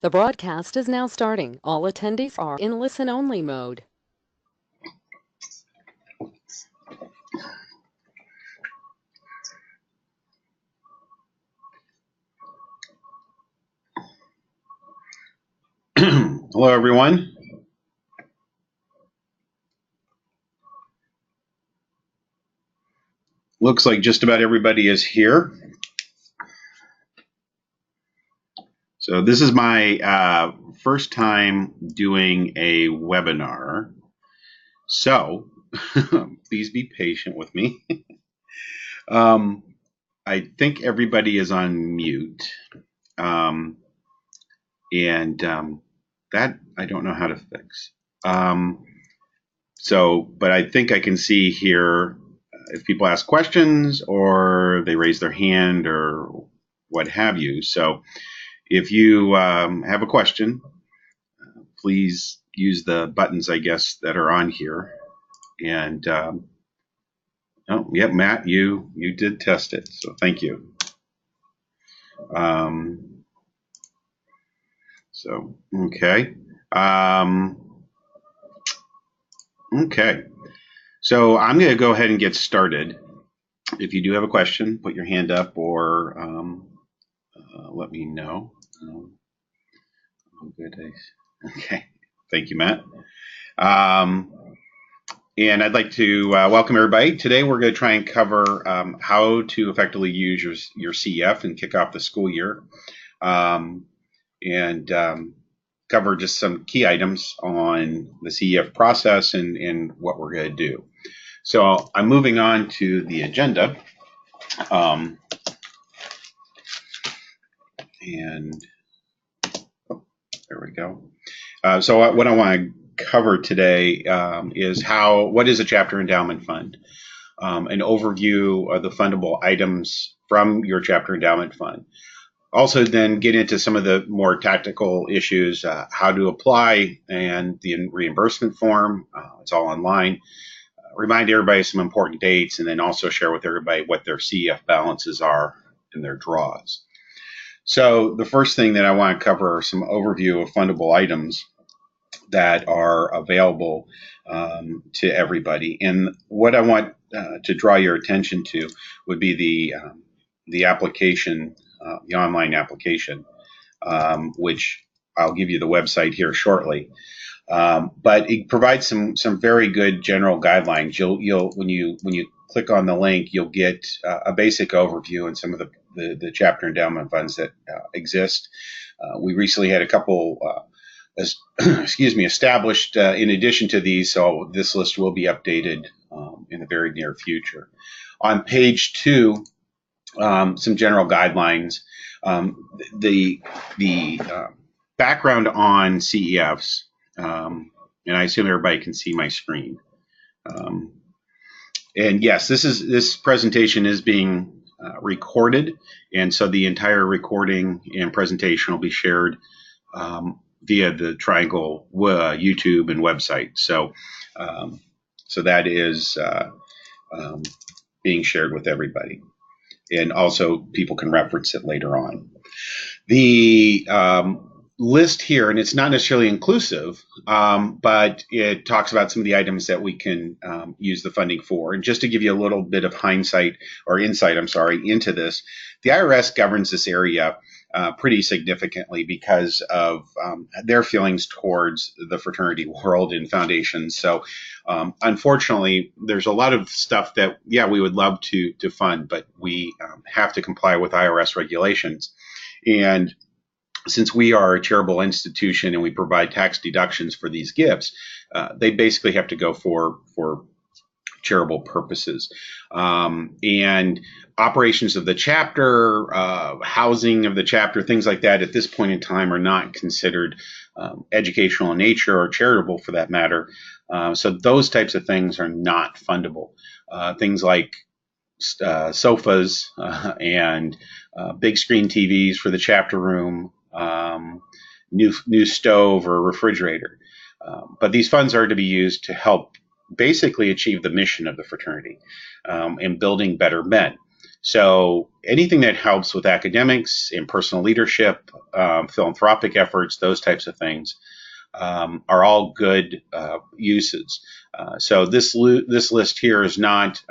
The broadcast is now starting. All attendees are in listen-only mode. Hello, everyone. Looks like just about everybody is here. So this is my first time doing a webinar. So please be patient with me. I think everybody is on mute. And that I don't know how to fix. But I think I can see here if people ask questions or they raise their hand or what have you. So if you have a question, please use the buttons, I guess, that are on here. And oh, yeah, Matt, you did test it, so thank you. Okay. Okay. So I'm going to go ahead and get started. If you do have a question, put your hand up or let me know. Oh, good. Okay. Thank you, Matt. And I'd like to welcome everybody. Today we're going to try and cover how to effectively use your CEF and kick off the school year. And cover just some key items on the CEF process and what we're going to do. So I'm moving on to the agenda. There we go. So what I want to cover today is what is a chapter endowment fund, an overview of the fundable items from your chapter endowment fund. Also then get into some of the more tactical issues, how to apply and the reimbursement form. It's all online. Remind everybody some important dates and then also share with everybody what their CEF balances are and their draws. So the first thing that I want to cover are some overview of fundable items that are available to everybody. And what I want to draw your attention to would be the application, the online application, which I'll give you the website here shortly. But it provides some very good general guidelines. You'll when you click on the link, you'll get a basic overview and some of the chapter endowment funds that exist. We recently had a couple, established in addition to these, so this list will be updated in the very near future. On page 2, some general guidelines. The background on CEFs, and I assume everybody can see my screen. And yes, this presentation is being recorded, and so the entire recording and presentation will be shared via the Triangle YouTube and website. So that is being shared with everybody. And also people can reference it later on. The list here, and it's not necessarily inclusive, but it talks about some of the items that we can use the funding for. And just to give you a little bit of insight into this, the IRS governs this area pretty significantly because of their feelings towards the fraternity world and foundations. So unfortunately, there's a lot of stuff that, we would love to fund, but we have to comply with IRS regulations. And since we are a charitable institution and we provide tax deductions for these gifts, they basically have to go for charitable purposes. And operations of the chapter, housing of the chapter, things like that at this point in time are not considered educational in nature or charitable for that matter. So those types of things are not fundable. Things like sofas and big screen TVs for the chapter room, new stove or refrigerator. But these funds are to be used to help basically achieve the mission of the fraternity in building better men. So anything that helps with academics and personal leadership, philanthropic efforts, those types of things are all good uses. So this list here is not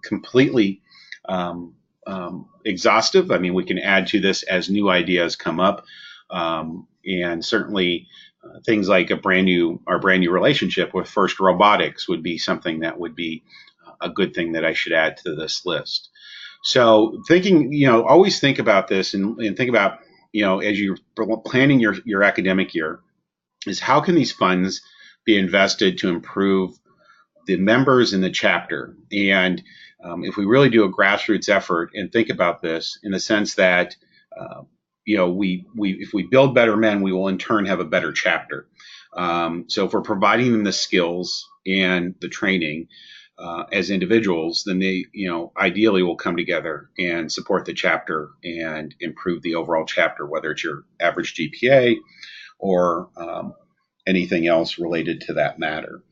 completely exhaustive. I mean, we can add to this as new ideas come up, and certainly things like our brand new relationship with First Robotics would be something that would be a good thing that I should add to this list. So thinking, always think about this and think about, as you're planning your academic year, is how can these funds be invested to improve the members in the chapter? And if we really do a grassroots effort and think about this in the sense that, we if we build better men, we will in turn have a better chapter. So if we're providing them the skills and the training as individuals, then they, ideally will come together and support the chapter and improve the overall chapter, whether it's your average GPA or anything else related to that matter.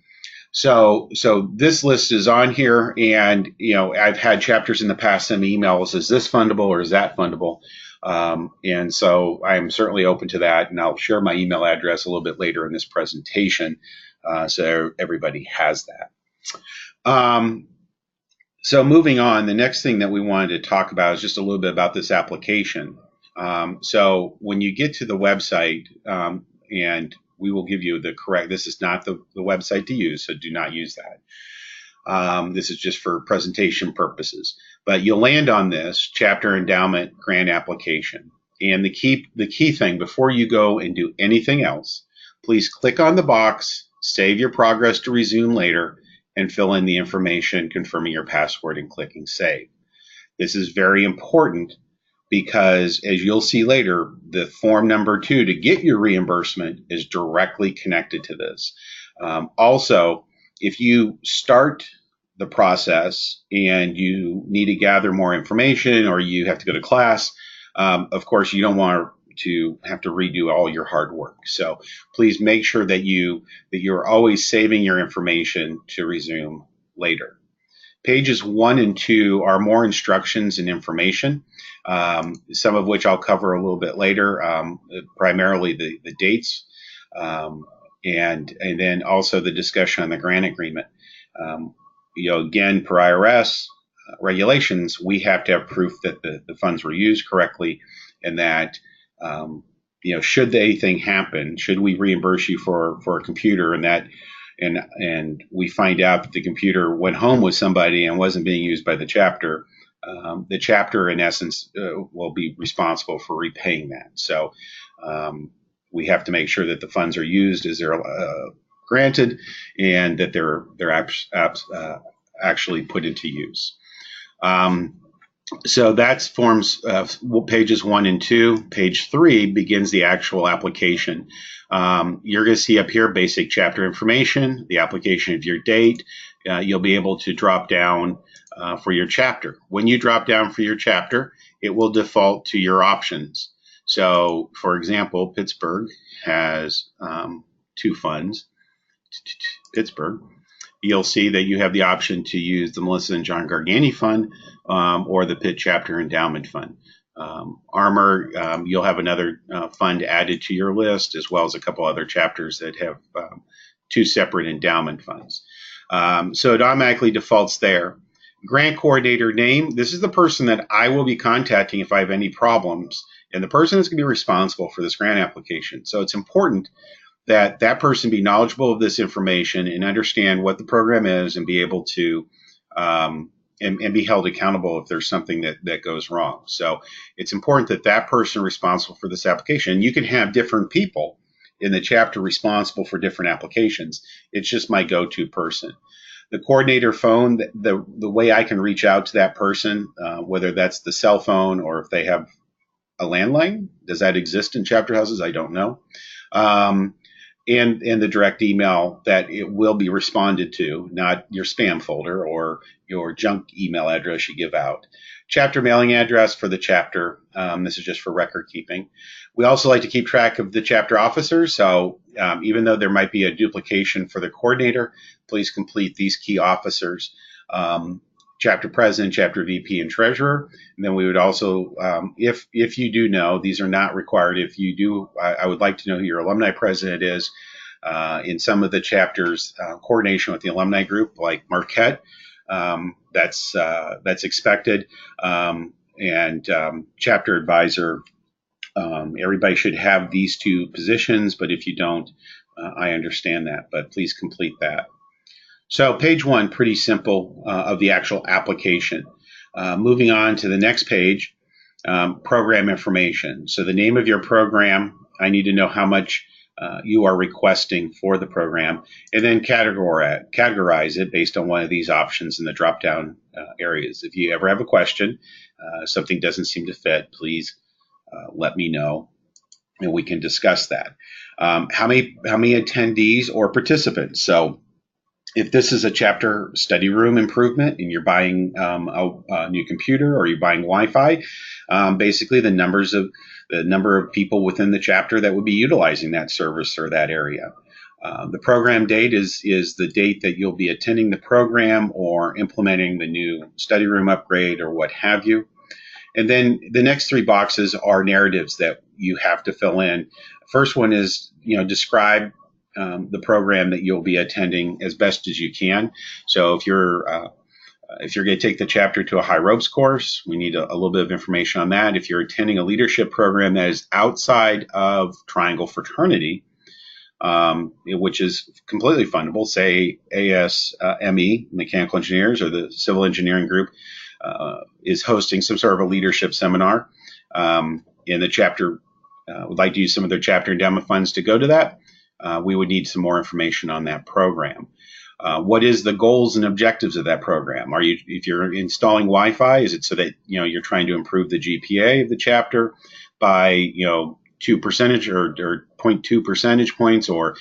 So this list is on here, and I've had chapters in the past send me emails: is this fundable or is that fundable? And so I'm certainly open to that, and I'll share my email address a little bit later in this presentation, so everybody has that. So moving on, the next thing that we wanted to talk about is just a little bit about this application. So when you get to the website, and we will give you the correct, this is not the website to use, so do not use that. This is just for presentation purposes. But you'll land on this chapter endowment grant application. And the key thing, before you go and do anything else, please click on the box, save your progress to resume later, and fill in the information confirming your password and clicking save. This is very important because, as you'll see later, the form number 2 to get your reimbursement is directly connected to this. Also, if you start the process and you need to gather more information or you have to go to class, of course, you don't want to have to redo all your hard work. So please make sure that you're always saving your information to resume later. Pages 1 and 2 are more instructions and information, some of which I'll cover a little bit later, primarily the dates, and then also the discussion on the grant agreement. Again, per IRS regulations, we have to have proof that the funds were used correctly, and that should anything happen, should we reimburse you for a computer and we find out that the computer went home with somebody and wasn't being used by the chapter in essence will be responsible for repaying that. So we have to make sure that the funds are used as they're granted, and that they're actually put into use. So that's forms pages 1 and 2. Page 3 begins the actual application. You're going to see up here basic chapter information, the application of your date. You'll be able to drop down for your chapter. When you drop down for your chapter, it will default to your options. So, for example, Pittsburgh has 2 funds. Pittsburgh. You'll see that you have the option to use the Melissa and John Gargani Fund or the Pitt Chapter Endowment Fund. Armor, you'll have another fund added to your list, as well as a couple other chapters that have 2 separate endowment funds. So it automatically defaults there. Grant coordinator name, this is the person that I will be contacting if I have any problems, and the person is going to be responsible for this grant application. So it's important that person be knowledgeable of this information and understand what the program is, and be able to and be held accountable if there's something that goes wrong. So it's important that person responsible for this application. You can have different people in the chapter responsible for different applications. It's just my go-to person. The coordinator phone, the way I can reach out to that person, whether that's the cell phone or if they have a landline. Does that exist in chapter houses? I don't know. And the direct email that it will be responded to, not your spam folder or your junk email address you give out. Chapter mailing address for the chapter. This is just for record keeping. We also like to keep track of the chapter officers. So even though there might be a duplication for the coordinator, please complete these key officers chapter president, chapter VP, and treasurer. And then we would also, if you do know, these are not required. If you do, I would like to know who your alumni president is. In some of the chapters, coordination with the alumni group, like Marquette, that's expected. And chapter advisor, everybody should have these two positions, but if you don't, I understand that, but please complete that. So page one, pretty simple of the actual application. Moving on to the next page, program information. So the name of your program, I need to know how much you are requesting for the program, and then categorize it based on one of these options in the drop-down areas. If you ever have a question, something doesn't seem to fit, please let me know, and we can discuss that. How many attendees or participants? So if this is a chapter study room improvement and you're buying a new computer or you're buying Wi-Fi, basically the number of people within the chapter that would be utilizing that service or that area. The program date is the date that you'll be attending the program or implementing the new study room upgrade or what have you. And then the next three boxes are narratives that you have to fill in. First one is, describe the program that you'll be attending as best as you can. So if you're going to take the chapter to a high ropes course, we need a little bit of information on that. If you're attending a leadership program that is outside of Triangle Fraternity, which is completely fundable, say ASME, Mechanical Engineers, or the Civil Engineering Group, is hosting some sort of a leadership seminar, and the chapter would like to use some of their chapter endowment funds to go to that, we would need some more information on that program. What is the goals and objectives of that program? If you're installing Wi-Fi, is it so that you're trying to improve the GPA of the chapter by 2 percentage or 0.2 percentage points, or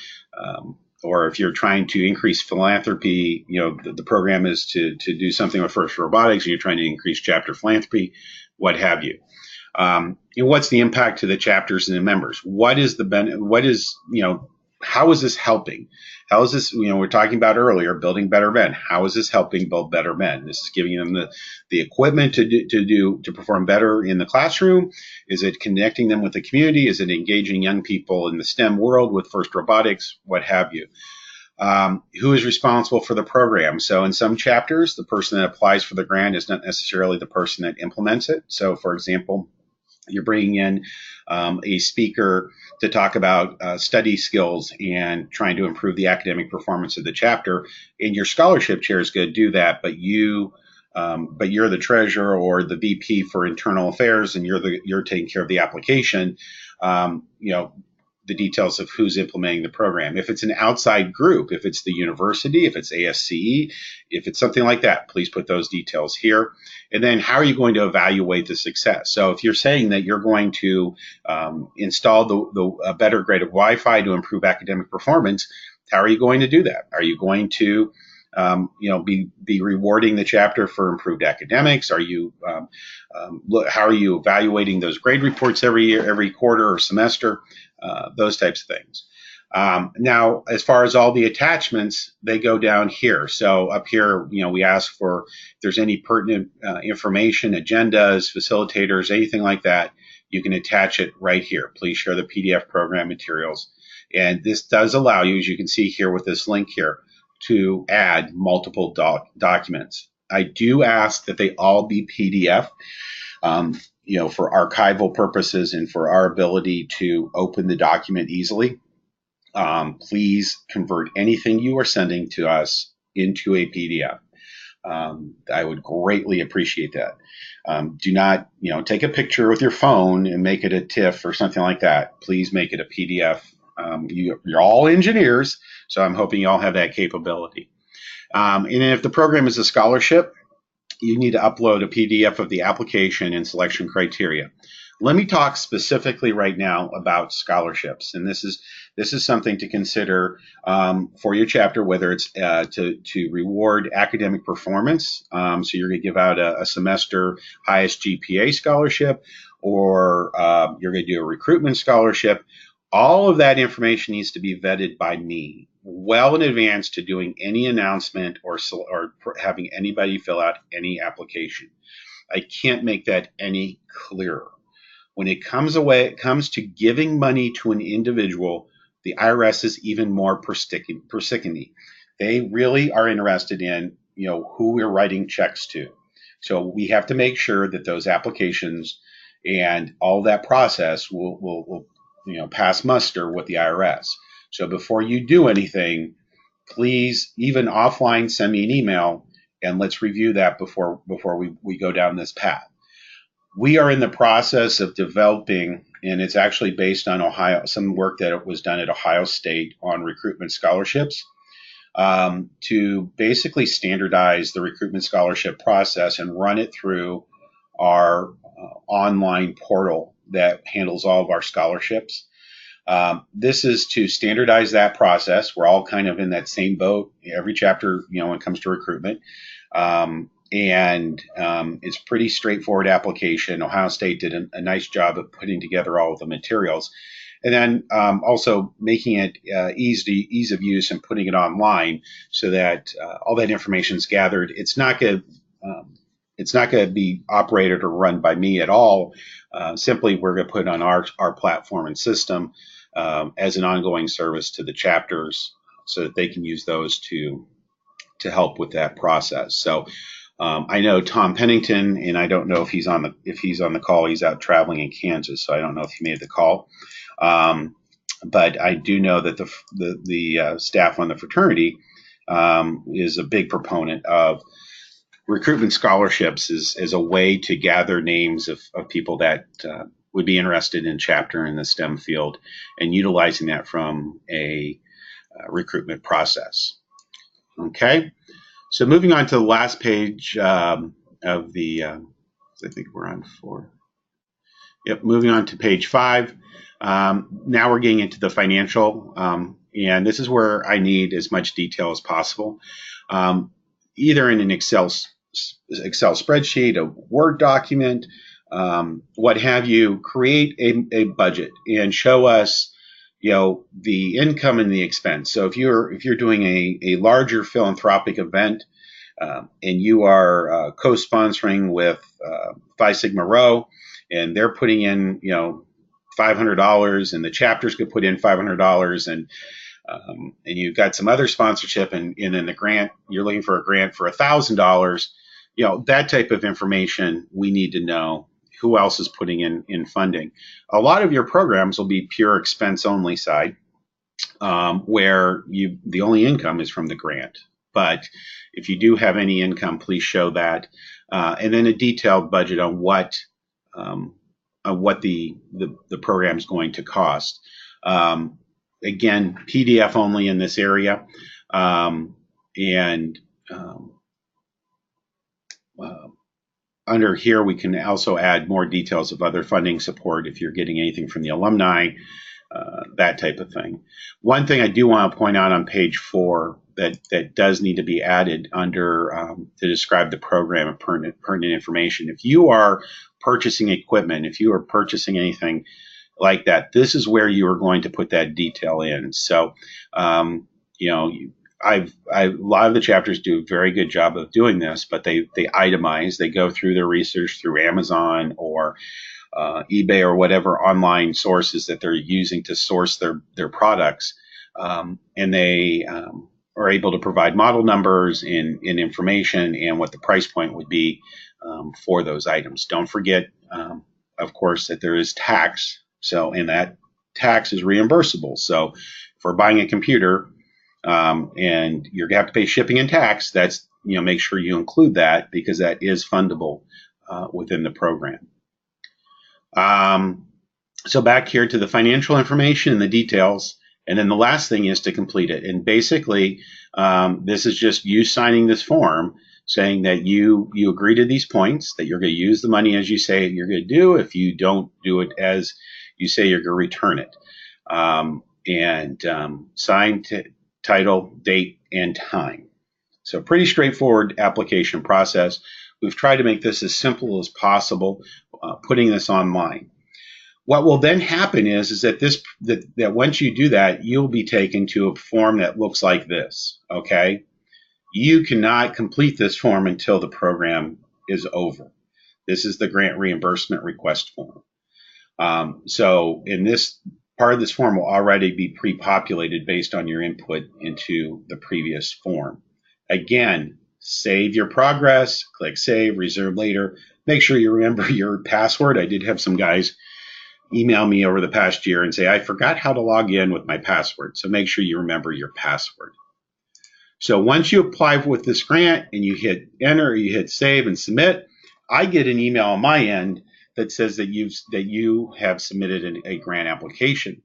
if you're trying to increase philanthropy, the program is to do something with First Robotics, and you're trying to increase chapter philanthropy, what have you. What's the impact to the chapters and the members? How is this helping? How is this, we're talking about earlier, building better men. How is this helping build better men? This is giving them the equipment to perform better in the classroom. Is it connecting them with the community? Is it engaging young people in the STEM world with First Robotics? What have you? Who is responsible for the program? So in some chapters, the person that applies for the grant is not necessarily the person that implements it. So for example, you're bringing in a speaker to talk about study skills and trying to improve the academic performance of the chapter. And your scholarship chair is going to do that, but you're the treasurer or the VP for internal affairs, and you're taking care of the application. The details of who's implementing the program. If it's an outside group, if it's the university, if it's ASCE, if it's something like that, please put those details here. And then how are you going to evaluate the success? So if you're saying that you're going to install a better grade of Wi-Fi to improve academic performance, how are you going to do that? Are you going to be rewarding the chapter for improved academics? Are you how are you evaluating those grade reports every year, every quarter or semester? Those types of things. Now, as far as all the attachments, they go down here. So up here, we ask for if there's any pertinent information, agendas, facilitators, anything like that, you can attach it right here. Please share the PDF program materials. And this does allow you, as you can see here with this link here, to add multiple documents. I do ask that they all be PDF. For archival purposes and for our ability to open the document easily. Please convert anything you are sending to us into a PDF. I would greatly appreciate that. Do not, take a picture with your phone and make it a TIFF or something like that. Please make it a PDF. You're all engineers, so I'm hoping you all have that capability. And if the program is a scholarship, you need to upload a PDF of the application and selection criteria. Let me talk specifically right now about scholarships, and this is something to consider for your chapter, whether it's to reward academic performance. So you're going to give out a semester highest GPA scholarship, or you're going to do a recruitment scholarship, All of that information needs to be vetted by me well in advance to doing any announcement or having anybody fill out any application. I can't make that any clearer. When it comes to giving money to an individual, the IRS is even more persnickety. They really are interested in who we're writing checks to. So we have to make sure that those applications and all that process will pass muster with the IRS. So before you do anything, please even offline send me an email and let's review that before we go down this path. We are in the process of developing, and it's actually based on some work that was done at Ohio State on recruitment scholarships, to basically standardize the recruitment scholarship process and run it through our online portal that handles all of our scholarships. This is to standardize that process. We're all kind of in that same boat, every chapter, when it comes to recruitment. It's pretty straightforward application. Ohio State did a nice job of putting together all of the materials. And then also making it ease of use and putting it online so that all that information is gathered. It's not going to be operated or run by me at all. Simply, we're going to put it on our platform and system as an ongoing service to the chapters so that they can use those to help with that process. So I know Tom Pennington, and I don't know if he's on the call. He's out traveling in Kansas, so I don't know if he made the call. But I do know that the staff on the fraternity is a big proponent of recruitment scholarships as a way to gather names of people that would be interested in chapter in the STEM field and utilizing that from a recruitment process. Okay, so moving on to the last page of the, I think we're on 4. Yep, moving on to page 5. Now we're getting into the financial, and this is where I need as much detail as possible, either in an Excel spreadsheet, a Word document, what have you. Create a budget and show us, the income and the expense. So if you're doing a larger philanthropic event, and you are co-sponsoring with Phi Sigma Rho, and they're putting in, $500, and the chapters could put in $500, and you've got some other sponsorship, and then the grant, you're looking for a grant for $1,000. That type of information we need to know. Who else is putting in funding? A lot of your programs will be pure expense only side, where the only income is from the grant. But if you do have any income, please show that, and then a detailed budget on what the program is going to cost. Again, PDF only in this area, under here, we can also add more details of other funding support if you're getting anything from the alumni, that type of thing. One thing I do want to point out on page 4 that does need to be added under to describe the program of pertinent information. If you are purchasing equipment, if you are purchasing anything like that, this is where you are going to put that detail in. So, a lot of the chapters do a very good job of doing this, but they itemize. They go through their research through Amazon or eBay or whatever online sources that they're using to source their products, and they are able to provide model numbers and information and what the price point would be for those items. Don't forget, of course, that there is tax. So, and that tax is reimbursable. So, if we're buying a computer, and you're going to have to pay shipping and tax, that's, make sure you include that because that is fundable within the program. So back here to the financial information and the details. And then the last thing is to complete it. And basically, this is just you signing this form saying that you agree to these points, that you're going to use the money as you say you're going to do. If you don't do it as you say, you're going to return it. Sign title, date, and time. So pretty straightforward application process. We've tried to make this as simple as possible, putting this online. What will then happen is that once you do that, you'll be taken to a form that looks like this. Okay, you cannot complete this form until the program is over. This is the grant reimbursement request form. So in this part of this form will already be pre-populated based on your input into the previous form. Again, save your progress, click save, reserve later. Make sure you remember your password. I did have some guys email me over the past year and say, I forgot how to log in with my password. So make sure you remember your password. So once you apply with this grant and you hit enter, you hit save and submit, I get an email on my end that says that you have submitted a grant application.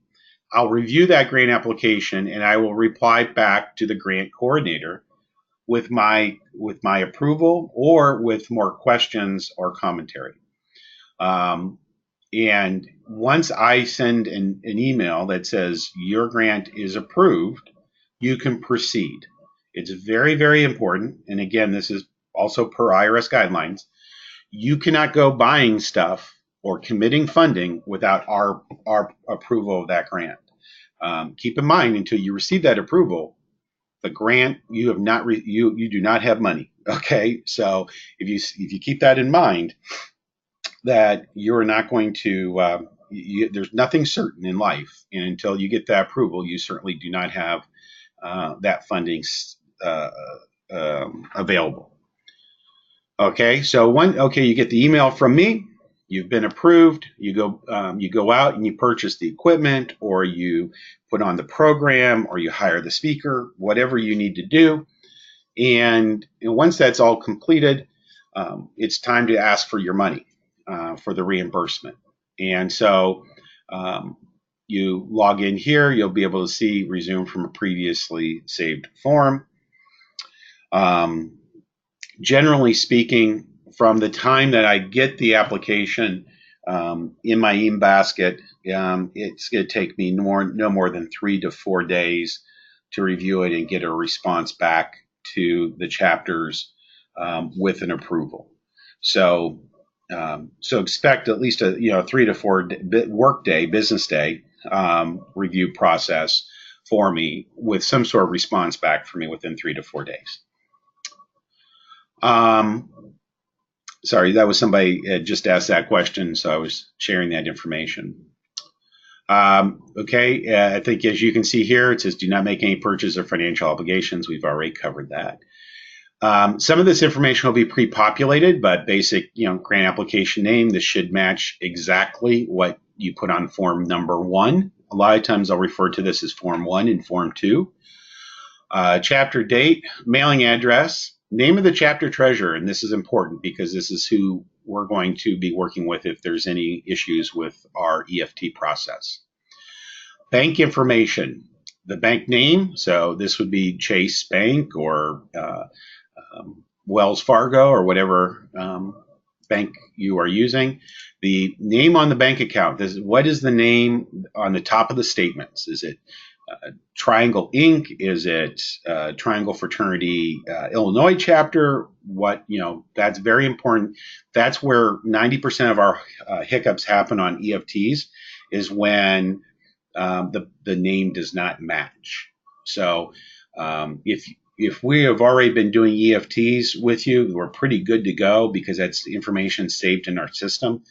I'll review that grant application and I will reply back to the grant coordinator with my approval or with more questions or commentary. And once I send an email that says your grant is approved, you can proceed. It's very, very important. And again, this is also per IRS guidelines. You cannot go buying stuff or committing funding without our approval of that grant. Keep in mind, until you receive that approval, the grant you have not you do not have money. Okay, so if you keep that in mind, that you're not going to there's nothing certain in life, and until you get that approval, you certainly do not have that funding available. Okay, so you get the email from me. You've been approved. You go out and you purchase the equipment, or you put on the program, or you hire the speaker, whatever you need to do. And once that's all completed, it's time to ask for your money for the reimbursement. And so you log in here. You'll be able to see resume from a previously saved form. Generally speaking, from the time that I get the application in my e-basket, it's going to take me no more than 3 to 4 days to review it and get a response back to the chapters with an approval. So expect at least a 3 to 4 business day review process for me, with some sort of response back for me within 3 to 4 days. Sorry, that was somebody just asked that question, so I was sharing that information. Okay, I think as you can see here, it says do not make any purchase or financial obligations. We've already covered that. Some of this information will be pre-populated, but basic, grant application name, this should match exactly what you put on form number 1. A lot of times I'll refer to this as form 1 and form 2. Chapter date, mailing address, name of the chapter treasurer, and this is important because this is who we're going to be working with if there's any issues with our EFT process. Bank information, the bank name, so this would be Chase Bank or Wells Fargo or whatever bank you are using. The name on the bank account, what is the name on the top of the statements? Is it Triangle Inc.? Is it Triangle Fraternity Illinois chapter? That's very important. That's where 90% of our hiccups happen on EFTs, is when the name does not match. So if we have already been doing EFTs with you, we're pretty good to go because that's information saved in our system.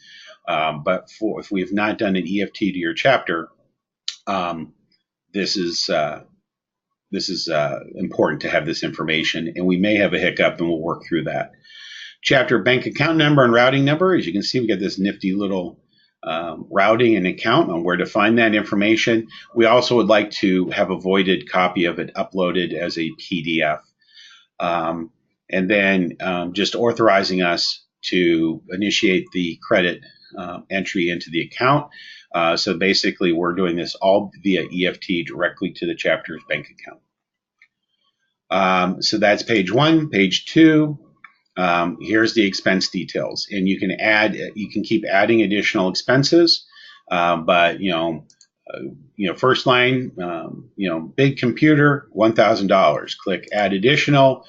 But if we have not done an EFT to your chapter, this is important to have this information, and we may have a hiccup, and we'll work through that. Chapter bank account number and routing number. As you can see, we got this nifty little routing and account on where to find that information. We also would like to have a voided copy of it uploaded as a PDF. And then just authorizing us to initiate the credit entry into the account. So basically, we're doing this all via EFT directly to the chapter's bank account. So that's page 1. Page 2, here's the expense details, and you can keep adding additional expenses. But first line, big computer, $1,000. Click add additional.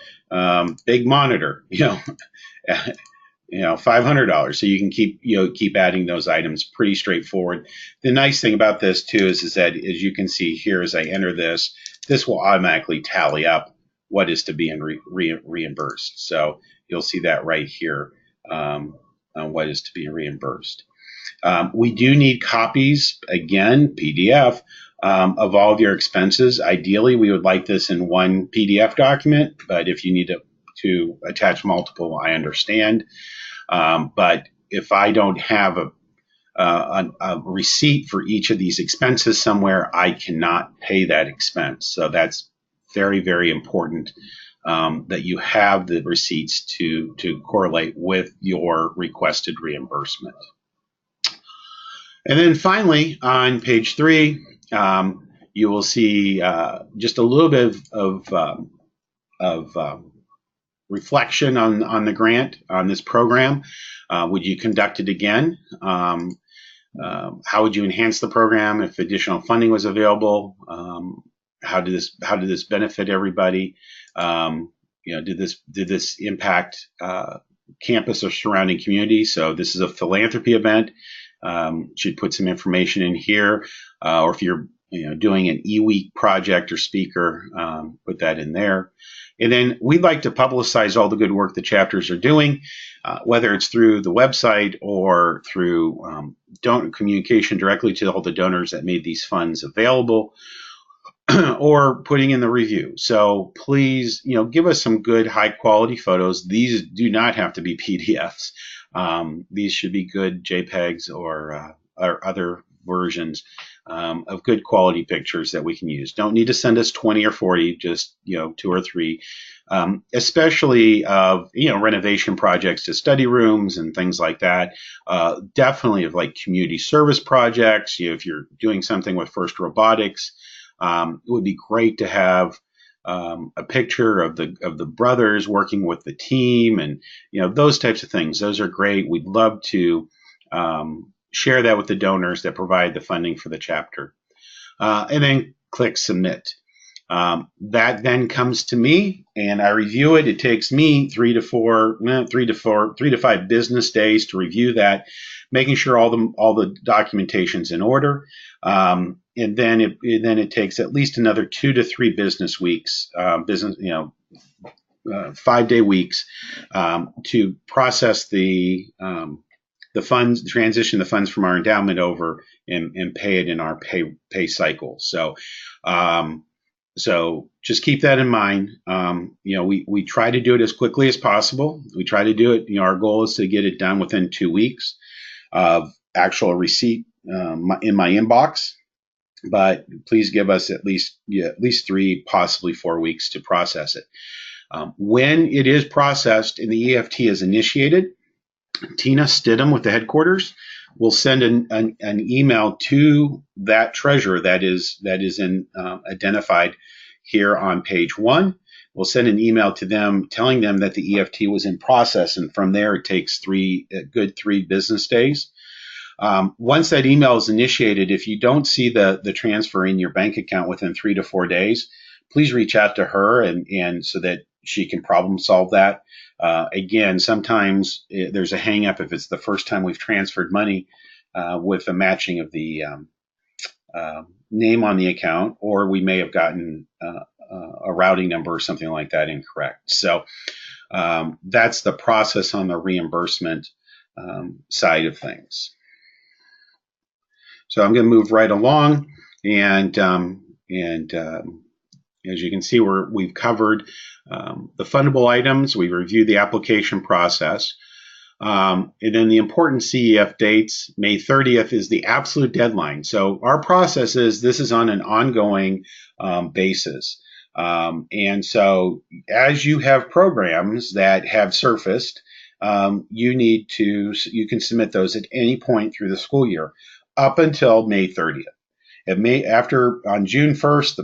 Big monitor, $500. So you can keep adding those items. Pretty straightforward. The nice thing about this too is that, as you can see here, as I enter this will automatically tally up what is to be reimbursed. So you'll see that right here, on what is to be reimbursed. We do need copies, again, PDF, of all of your expenses. Ideally, we would like this in one PDF document, but if you need to attach multiple, I understand. But if I don't have a receipt for each of these expenses somewhere, I cannot pay that expense. So that's very, very important, that you have the receipts to correlate with your requested reimbursement. And then finally, on page 3, you will see just a little bit of reflection on the grant, on this program. Would you conduct it again? How would you enhance the program if additional funding was available? How did this benefit everybody? Did this impact campus or surrounding community? So this is a philanthropy event. Should put some information in here, or if you're doing an e-week project or speaker, put that in there. And then we'd like to publicize all the good work the chapters are doing, whether it's through the website or through communication directly to all the donors that made these funds available, or putting in the review. So please, give us some good, high quality photos. These do not have to be PDFs. These should be good JPEGs or other versions of good quality pictures that we can use. Don't need to send us 20 or 40, just 2 or 3. Especially of renovation projects to study rooms and things like that. Definitely of like community service projects. If you're doing something with FIRST Robotics, it would be great to have a picture of the brothers working with the team, and those types of things. Those are great. We'd love to share that with the donors that provide the funding for the chapter, and then click submit. That then comes to me, and I review it. It takes me 3 to 5 business days to review that, making sure all the documentation's in order. And then it takes at least another 2 to 3 business weeks, 5-day weeks, to process the funds, transition the funds from our endowment over and pay it in our pay cycle. So just keep that in mind. We try to do it as quickly as possible. We try to do it. Our goal is to get it done within 2 weeks of actual receipt in my inbox. But please give us at least 3, possibly 4 weeks to process it. When it is processed and the EFT is initiated, Tina Stidham with the headquarters will send an email to that treasurer that is identified here on page 1. We'll send an email to them telling them that the EFT was in process, and from there it takes 3 business days. Once that email is initiated, if you don't see the transfer in your bank account within 3 to 4 days, please reach out to her and so that she can problem solve that. Again, sometimes there's a hang up if it's the first time we've transferred money with the matching of the name on the account, or we may have gotten a routing number or something like that incorrect. So that's the process on the reimbursement side of things. So I'm going to move right along, and as you can see, we've covered the fundable items. We've reviewed the application process. And then the important CEF dates, May 30th is the absolute deadline. So our process this is on an ongoing basis. And so as you have programs that have surfaced, you can submit those at any point through the school year up until May 30th. On June 1st,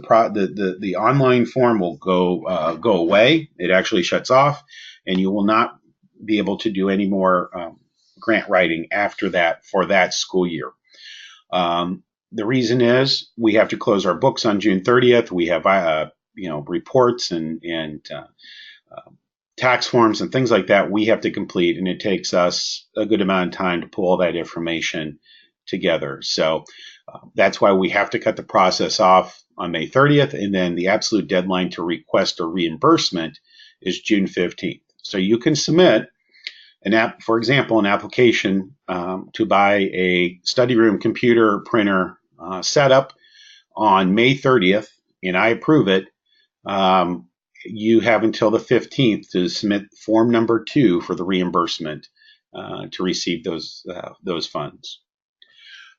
the online form will go away. It actually shuts off, and you will not be able to do any more grant writing after that for that school year. The reason is we have to close our books on June 30th. We have reports and tax forms and things like that we have to complete, and it takes us a good amount of time to pull all that information together. So that's why we have to cut the process off on May 30th, and then the absolute deadline to request a reimbursement is June 15th. So you can submit for example, an application to buy a study room computer printer setup on May 30th, and I approve it. You have until the 15th to submit form number 2 for the reimbursement to receive those funds.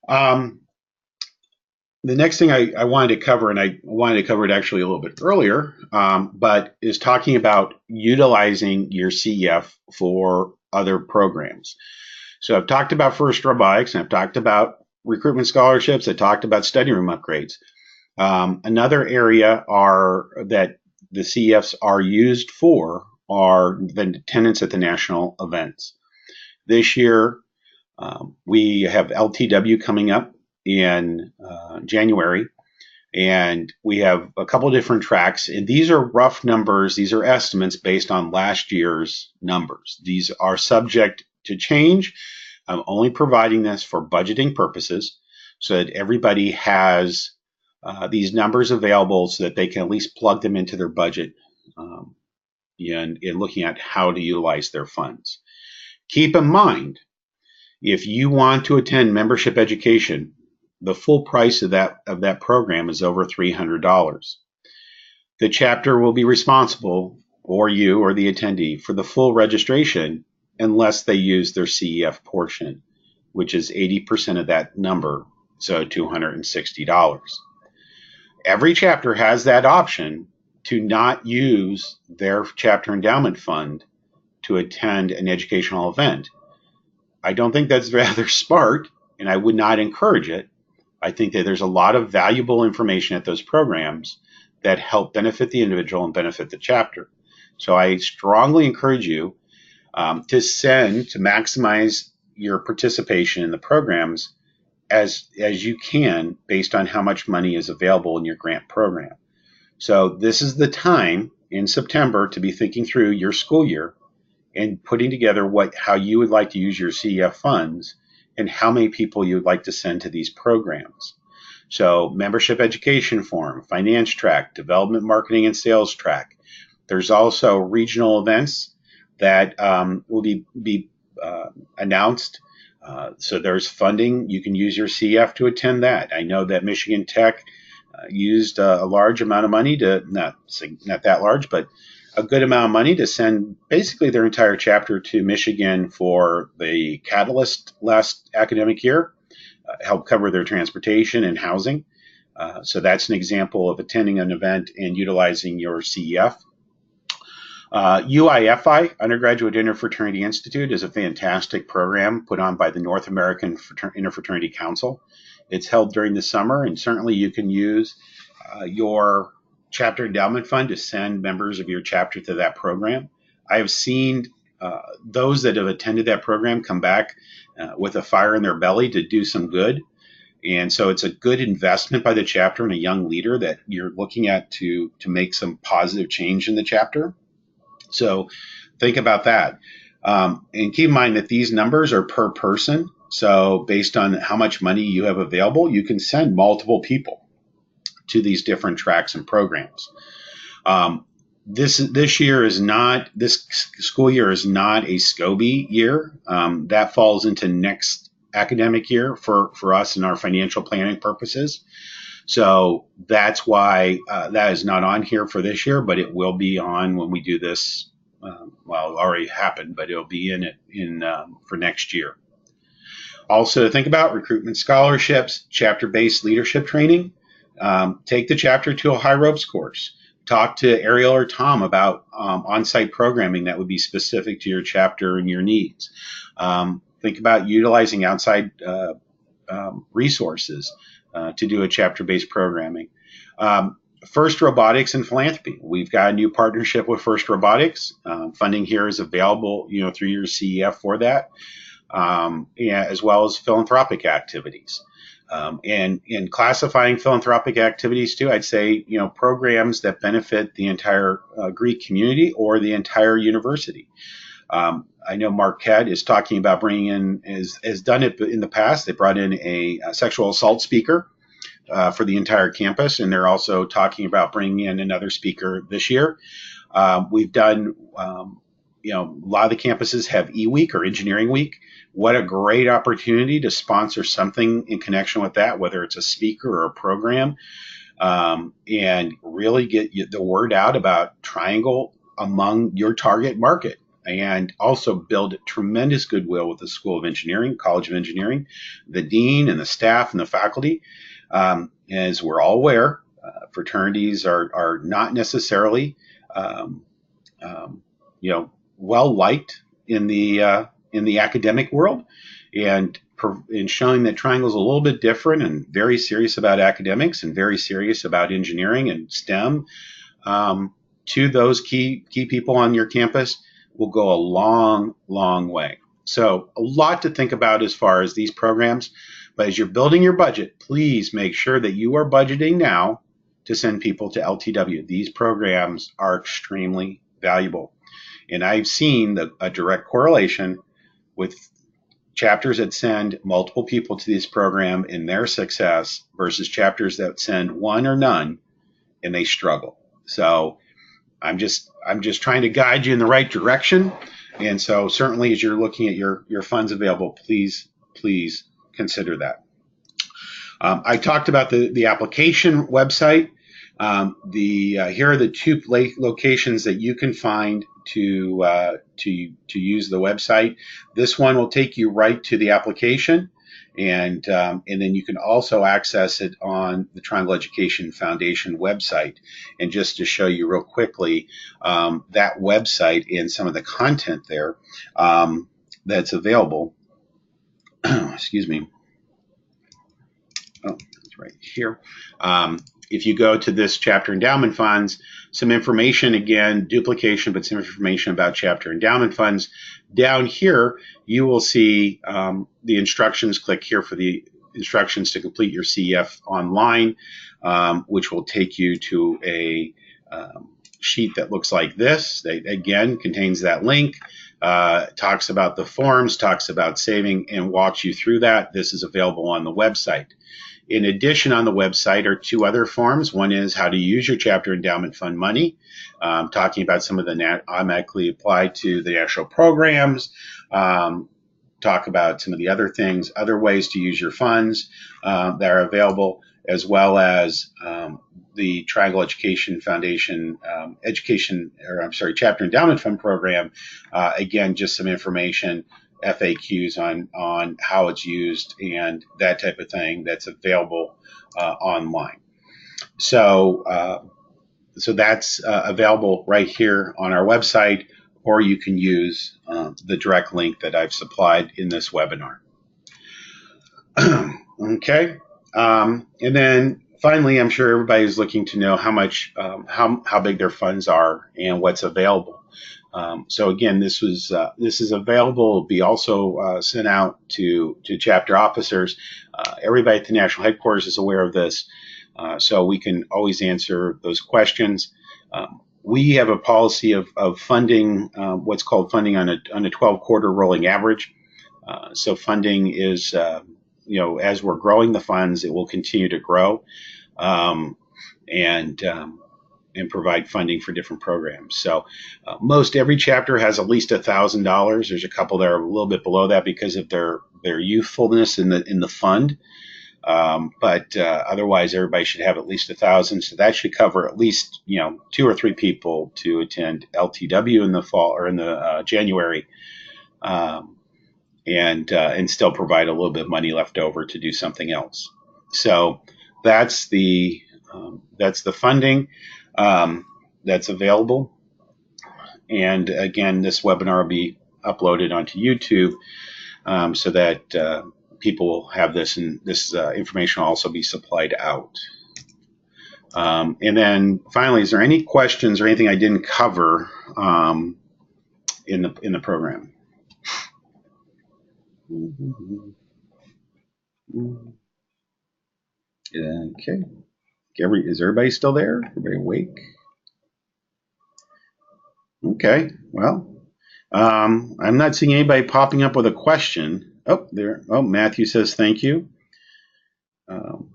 The next thing I wanted to cover, and I wanted to cover it actually a little bit earlier, but is talking about utilizing your CEF for other programs. So I've talked about FIRST Robotics, and I've talked about recruitment scholarships. I talked about study room upgrades. Another area that the CEFs are used for are the attendance at the national events. This year, we have LTW coming up in January, and we have a couple of different tracks, and these are rough numbers. These are estimates based on last year's numbers. These are subject to change. I'm only providing this for budgeting purposes so that everybody has these numbers available so that they can at least plug them into their budget in looking at how to utilize their funds. Keep in mind, if you want to attend membership education, the full price of that program is over $300. The chapter will be responsible, or you or the attendee, for the full registration unless they use their CEF portion, which is 80% of that number, so $260. Every chapter has that option to not use their chapter endowment fund to attend an educational event. I don't think that's rather smart, and I would not encourage it. I think that there's a lot of valuable information at those programs that help benefit the individual and benefit the chapter. So I strongly encourage you to maximize your participation in the programs as you can based on how much money is available in your grant program. So this is the time in September to be thinking through your school year and putting together how you would like to use your CEF funds and how many people you would like to send to these programs. So membership education form, finance track, development, marketing, and sales track. There's also regional events that will be announced. So there's funding. You can use your CEF to attend that. I know that Michigan Tech used a large amount of money not that large, but a good amount of money to send basically their entire chapter to Michigan for the Catalyst last academic year, help cover their transportation and housing. So that's an example of attending an event and utilizing your CEF. UIFI, Undergraduate Interfraternity Institute, is a fantastic program put on by the North American Interfraternity Council. It's held during the summer, and certainly you can use your chapter endowment fund to send members of your chapter to that program. I have seen those that have attended that program come back with a fire in their belly to do some good. And so it's a good investment by the chapter and a young leader that you're looking at to make some positive change in the chapter. So think about that. And keep in mind that these numbers are per person. So based on how much money you have available, you can send multiple people to these different tracks and programs. This school year is not a SCOBY year. That falls into next academic year for us in our financial planning purposes. So that's why that is not on here for this year, but it will be on when we do this. Well, it already happened, but it'll be in it for next year. Also, think about recruitment scholarships, chapter-based leadership training. Take the chapter to a high ropes course. Talk to Ariel or Tom about on-site programming that would be specific to your chapter and your needs. Think about utilizing outside resources to do a chapter-based programming. FIRST Robotics and Philanthropy. We've got a new partnership with FIRST Robotics. Funding here is available, through your CEF for that, as well as philanthropic activities. And in classifying philanthropic activities too, I'd say, programs that benefit the entire Greek community or the entire university. I know Marquette is talking about bringing in, has done it in the past. They brought in a sexual assault speaker for the entire campus, and they're also talking about bringing in another speaker this year. We've done, a lot of the campuses have e-week or engineering week. What a great opportunity to sponsor something in connection with that, whether it's a speaker or a program, and really get the word out about Triangle among your target market, and also build tremendous goodwill with the School of Engineering, College of Engineering, the dean and the staff and the faculty. As we're all aware, fraternities are not necessarily, well liked in the academic world, and showing that Triangle is a little bit different and very serious about academics and very serious about engineering and STEM, to those key people on your campus will go a long, long way. So a lot to think about as far as these programs. But as you're building your budget, please make sure that you are budgeting now to send people to LTW. These programs are extremely valuable. And I've seen a direct correlation with chapters that send multiple people to this program in their success versus chapters that send one or none and they struggle. So I'm just trying to guide you in the right direction. And so certainly as you're looking at your funds available, please consider that. I talked about the application website. Here are the two locations that you can find to use the website. This one will take you right to the application, and then you can also access it on the Triangle Education Foundation website. And just to show you real quickly, that website and some of the content there that's available. Excuse me. Oh, it's right here. If you go to this chapter endowment funds, some information, again, duplication, but some information about chapter endowment funds. Down here, you will see the instructions. Click here for the instructions to complete your CEF online, which will take you to a sheet that looks like this. That, again, contains that link. Talks about the forms, talks about saving, and walks you through that. This is available on the website. In addition, on the website are two other forms. One is how to use your chapter endowment fund money, talking about some of the automatically applied to the national programs, talk about some of the other things, other ways to use your funds that are available, as well as the Triangle Education Foundation Chapter Endowment Fund program. Again, just some information, FAQs on how it's used and that type of thing that's available online. So that's available right here on our website, or you can use the direct link that I've supplied in this webinar. Okay. And then finally, I'm sure everybody's looking to know how big their funds are and what's available. So again, this is available. It'll be also sent out to chapter officers. Everybody at the national headquarters is aware of this, so we can always answer those questions. We have a policy of funding, what's called funding on a 12-quarter rolling average. So funding is, as we're growing the funds, it will continue to grow, and provide funding for different programs. So most every chapter has at least $1,000. There's a couple that are a little bit below that because of their youthfulness in the fund. But otherwise, everybody should have at least 1,000. So that should cover at least 2 or 3 people to attend LTW in the fall or in the January, and still provide a little bit of money left over to do something else. So that's the funding that's available. And again, this webinar will be uploaded onto YouTube, so that people will have this, and this information will also be supplied out. And then finally, is there any questions or anything I didn't cover in the program? Okay. Is everybody still there? Everybody awake? Okay. Well, I'm not seeing anybody popping up with a question. Oh, there. Oh, Matthew says thank you. Um,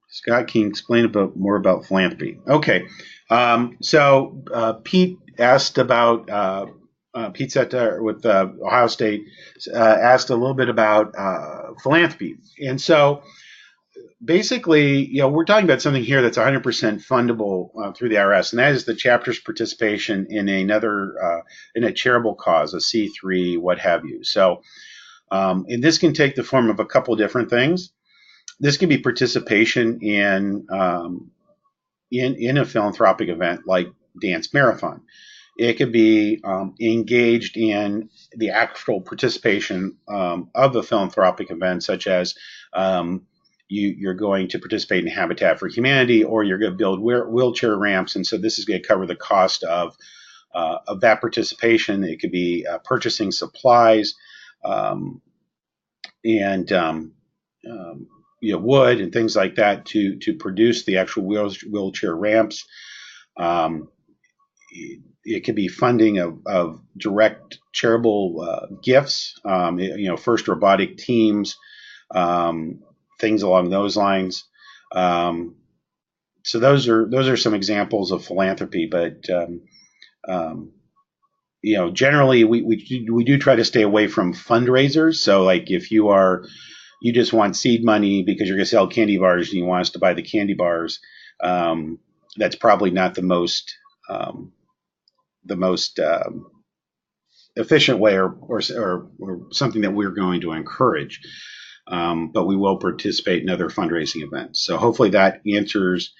Scott, can you explain more about philanthropy? Okay. Pete asked about Pete Setta with Ohio State asked a little bit about philanthropy, and so basically, we're talking about something here that's 100% fundable through the IRS, and that is the chapter's participation in in a charitable cause, a C3, what have you. So, and this can take the form of a couple of different things. This can be participation in a philanthropic event like Dance Marathon. It could be engaged in the actual participation of a philanthropic event, such as you're going to participate in Habitat for Humanity, or you're going to build wheelchair ramps, and so this is going to cover the cost of that participation. It could be purchasing supplies and wood and things like that to produce the actual wheelchair ramps. Um, it could be funding of direct charitable gifts, first robotic teams, things along those lines. So those are some examples of philanthropy, but generally we do try to stay away from fundraisers. So like if you just want seed money because you're going to sell candy bars and you want us to buy the candy bars, that's probably not the most efficient way or something that we're going to encourage. But we will participate in other fundraising events. So hopefully that answers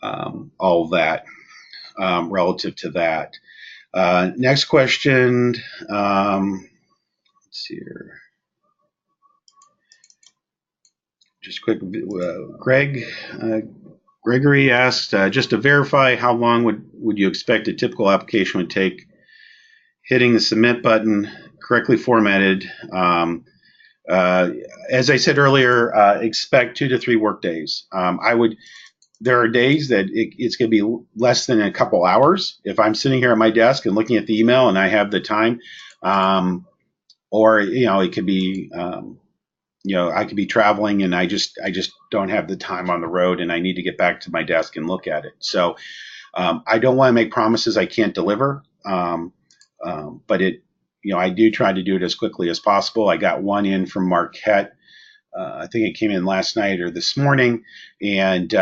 all of that relative to that. Next question. Let's see here. Just quick. Gregory asked, just to verify, how long would you expect a typical application would take? Hitting the submit button, correctly formatted. As I said earlier, expect 2 to 3 work days. There are days that it's going to be less than a couple hours if I'm sitting here at my desk and looking at the email and I have the time. Or it could be I could be traveling and I just don't have the time on the road and I need to get back to my desk and look at it. So I don't want to make promises I can't deliver. But I do try to do it as quickly as possible. I got one in from Marquette. I think it came in last night or this morning, and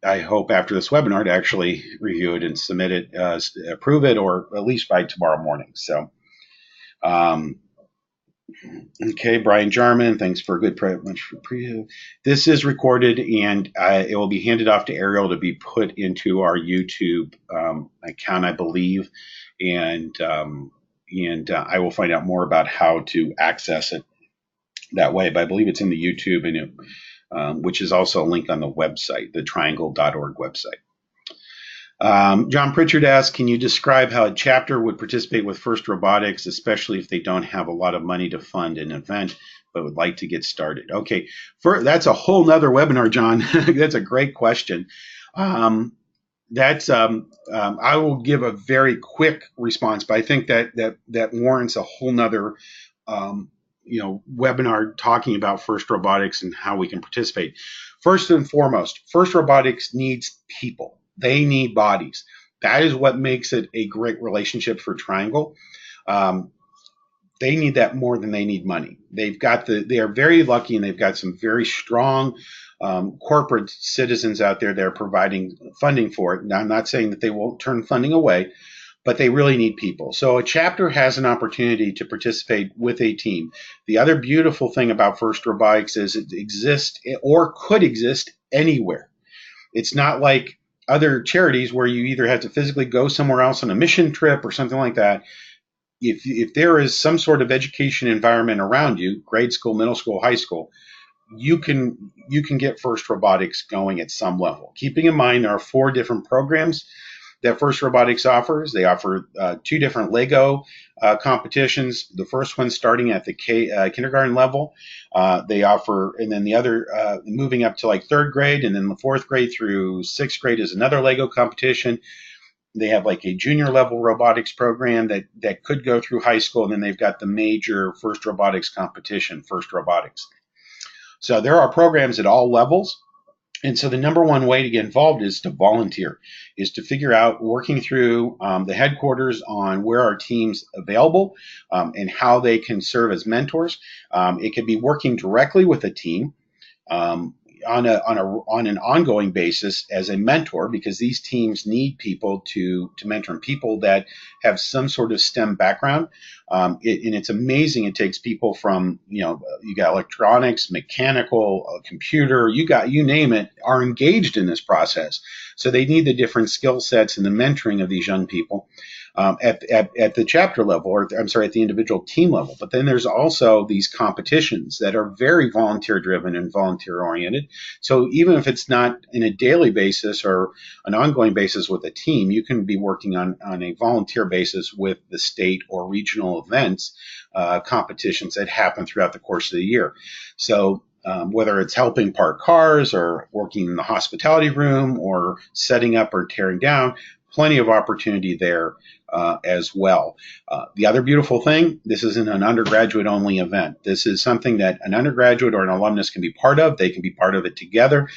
I hope after this webinar to actually review it and submit it, approve it, or at least by tomorrow morning. So, okay, Brian Jarman, thanks for a good preview. This is recorded, and it will be handed off to Ariel to be put into our YouTube account, I believe, and I will find out more about how to access it that way. But I believe it's in the YouTube, and which is also a link on the website, the triangle.org website. John Pritchard asks, can you describe how a chapter would participate with FIRST Robotics, especially if they don't have a lot of money to fund an event but would like to get started? Okay, that's a whole nother webinar, John. That's a great question. I will give a very quick response, but I think that warrants a whole nother webinar talking about FIRST Robotics and how we can participate. First and foremost, FIRST Robotics needs people. They need bodies. That is what makes it a great relationship for Triangle. They need that more than they need money. They are very lucky, and they've got some very strong corporate citizens out there that are providing funding for it. Now, I'm not saying that they won't turn funding away, but they really need people. So a chapter has an opportunity to participate with a team. The other beautiful thing about FIRST Robotics is it exists or could exist anywhere. It's not like other charities where you either have to physically go somewhere else on a mission trip or something like that. If there is some sort of education environment around you, grade school, middle school, high school, you can get FIRST Robotics going at some level. Keeping in mind there are 4 different programs. that First Robotics offers. They offer 2 different Lego competitions. The first one starting at the kindergarten level. They offer, and then the other moving up to like 3rd grade, and then the 4th grade through 6th grade is another Lego competition. They have like a junior level robotics program that could go through high school, and then they've got the major First Robotics competition, First Robotics. So there are programs at all levels. And so the number one way to get involved is to volunteer, is to figure out, working through the headquarters on where our team's available and how they can serve as mentors. It could be working directly with a team um, on an ongoing basis as a mentor, because these teams need people to mentor, and people that have some sort of STEM background. And it's amazing. It takes people from, you got electronics, mechanical, computer, you name it, are engaged in this process. So they need the different skill sets and the mentoring of these young people. At the chapter level, or I'm sorry, at the individual team level. But then there's also these competitions that are very volunteer driven and volunteer oriented. So even if it's not in a daily basis or an ongoing basis with a team, you can be working on a volunteer basis with the state or regional events, competitions that happen throughout the course of the year. So whether it's helping park cars or working in the hospitality room or setting up or tearing down, plenty of opportunity there as well. The other beautiful thing, this isn't an undergraduate only event. This is something that an undergraduate or an alumnus can be part of. They can be part of it together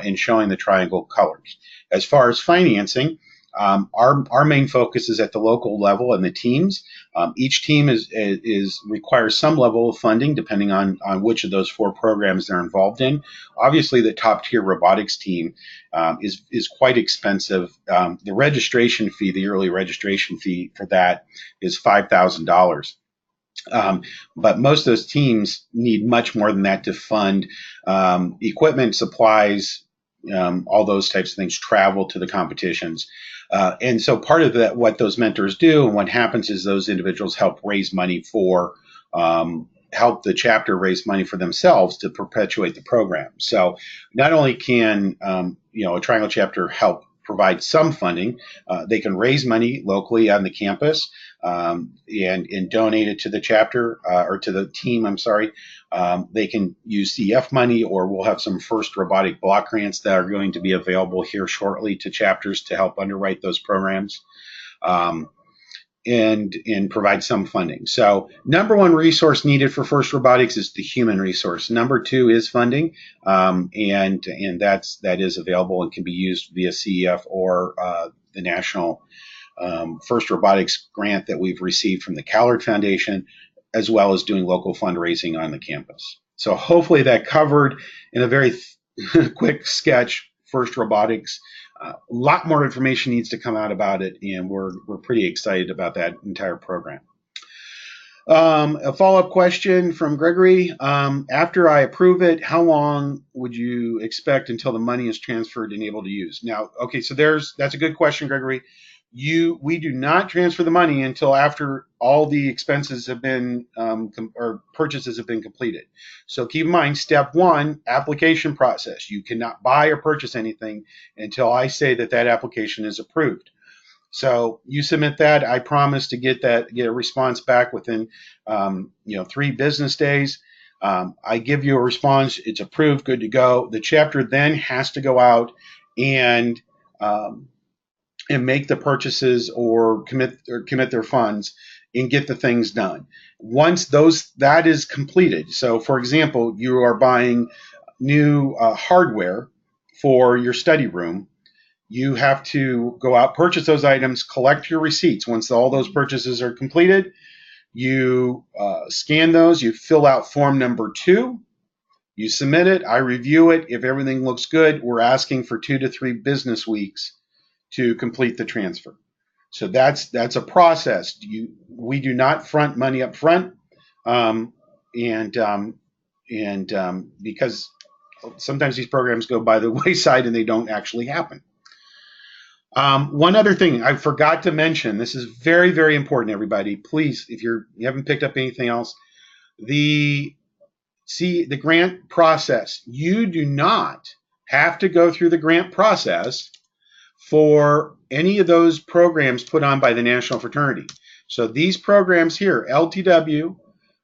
in showing the triangle colors. As far as financing, our main focus is at the local level and the teams. Each team requires some level of funding depending on which of those 4 programs they're involved in. Obviously, the top tier robotics team is quite expensive. The registration fee, the early registration fee for that, is $5,000. But most of those teams need much more than that to fund equipment, supplies, all those types of things, travel to the competitions. And so part of that, what those mentors do and what happens is those individuals help raise money help the chapter raise money for themselves to perpetuate the program. So not only can a Triangle chapter help provide some funding, they can raise money locally on the campus and donate it to the chapter or to the team. I'm sorry. They can use CF money, or we'll have some first robotic block grants that are going to be available here shortly to chapters to help underwrite those programs. And provide some funding. So number one resource needed for First Robotics is the human resource. Number 2 is funding, and that is available and can be used via CEF or the National First Robotics grant that we've received from the Callard Foundation, as well as doing local fundraising on the campus. So hopefully that covered in a very quick sketch First Robotics. A lot more information needs to come out about it, and we're pretty excited about that entire program. A follow-up question from Gregory. After I approve it, how long would you expect until the money is transferred and able to use? Now, okay, so that's a good question, Gregory. We do not transfer the money until after all the expenses have been or purchases have been completed. So keep in mind, step 1, application process. You cannot buy or purchase anything until I say that application is approved. So you submit that. I promise to get a response back within 3 business days. I give you a response. It's approved, good to go. The chapter then has to go out and make the purchases or commit their funds and get the things done. Once that is completed, so for example, you are buying new hardware for your study room, you have to go out, purchase those items, collect your receipts. Once all those purchases are completed, you scan those, you fill out form number 2, you submit it, I review it. If everything looks good, we're asking for 2 to 3 business weeks to complete the transfer. So that's a process. We do not front money up front, because sometimes these programs go by the wayside and they don't actually happen. One other thing I forgot to mention. This is very, very important, everybody. Please, if you haven't picked up anything else, the grant process. You do not have to go through the grant process for any of those programs put on by the National Fraternity. So these programs here, LTW,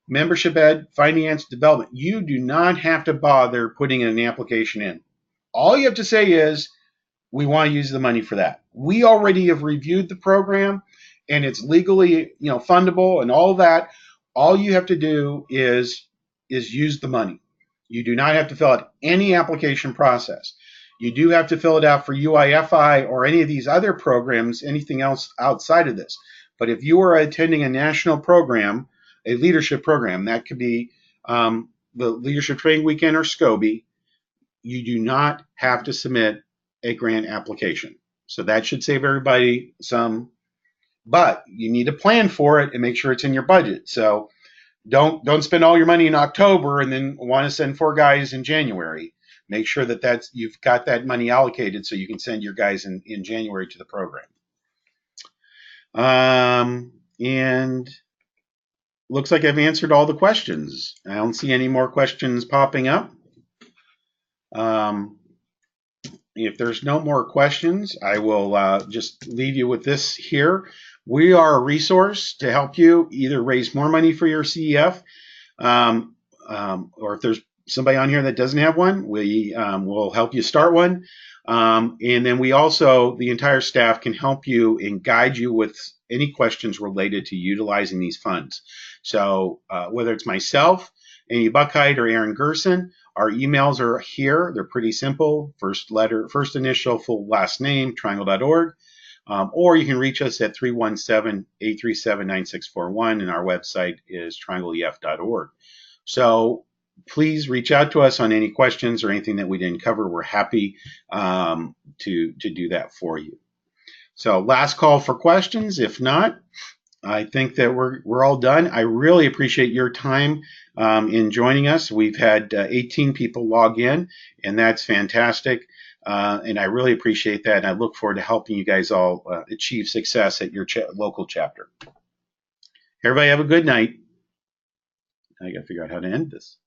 Membership Ed, Finance, Development, you do not have to bother putting an application in. All you have to say is, we want to use the money for that. We already have reviewed the program and it's legally, fundable and all that. All you have to do is use the money. You do not have to fill out any application process. You do have to fill it out for UIFI or any of these other programs, anything else outside of this. But if you are attending a national program, a leadership program, that could be the Leadership Training Weekend or SCOBY, you do not have to submit a grant application. So that should save everybody some, but you need to plan for it and make sure it's in your budget. So don't spend all your money in October and then want to send 4 guys in January. Make sure that you've got that money allocated so you can send your guys in January to the program. And looks like I've answered all the questions. I don't see any more questions popping up. If there's no more questions, I will just leave you with this here. We are a resource to help you either raise more money for your CEF, or if there's somebody on here that doesn't have one, we will help you start one. And then we also, the entire staff can help you and guide you with any questions related to utilizing these funds. So whether it's myself, Amy Buckheit, or Aaron Gerson, our emails are here. They're pretty simple. First initial, full last name, triangle.org. Or you can reach us at 317-837-9641, and our website is triangleef.org. So please reach out to us on any questions or anything that we didn't cover. We're happy to do that for you. So last call for questions. If not, I think that we're all done. I really appreciate your time in joining us. We've had 18 people log in, and that's fantastic. And I really appreciate that. And I look forward to helping you guys all achieve success at your local chapter. Everybody have a good night. I got to figure out how to end this.